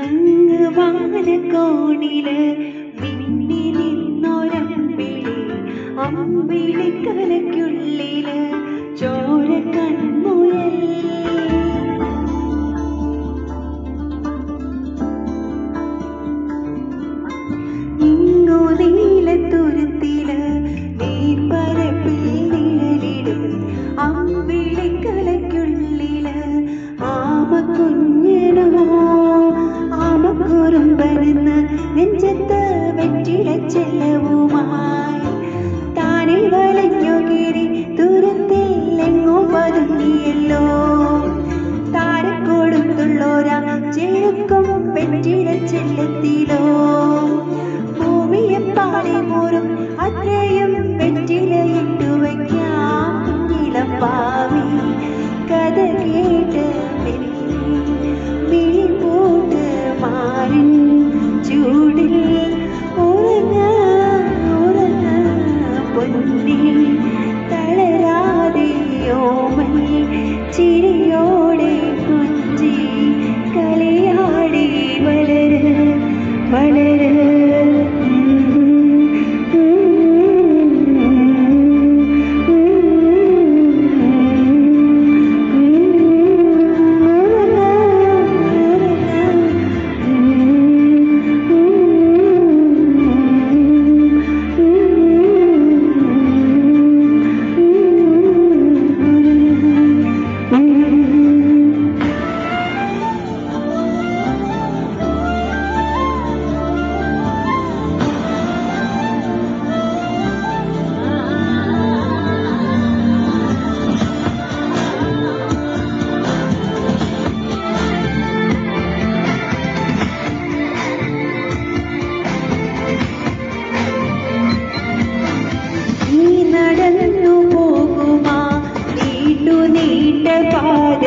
അങ്ങ് വാനക്കോണില് മിന്നി നിന്നൊരമ്പിളി, അമ്പിളിക്കലയ്ക്കുള്ളില് ചോര കൺമുയൽ. ഇങ്ങു നീലത്തുരുത്തില് നീർപ്പരപ്പിൽ നിഴലിടും അമ്പിളിക്കലയ്ക്കുള്ളില് ആമക്കുഞ്ഞനോ ആമക്കുറുമ്പനെന്ന് നെഞ്ചത്ത് വെറ്റിലച്ചെല്ലവുമായി താനെ വലഞ്ഞു കീറി ദൂരത്തിൽ എങ്ങോ പതുങ്ങിയല്ലോ. താരക്കൊടുത്തുള്ളോരാ ചെഴുക്കും വെറ്റിലച്ചെല്ലത്തിലോ ഭൂമിയെപ്പാടെ പോരും അത്രയും വെറ്റിലയിട്ടു വയ്ക്കാം ഇളപ്പാവി. കഥ കേട്ട് മിഴിപൂട്ട് മാറിൻ ചൂടിൽ ഉറങ്ങ ഉറങ്ങ പൊന്നി തളരാതെ ഓമൽ ചിരിയോടെ കൊഞ്ചി കളിയാടി വളര് വളര്. നടന്നു പോകുമാ നീട്ടു നീട്ട പാത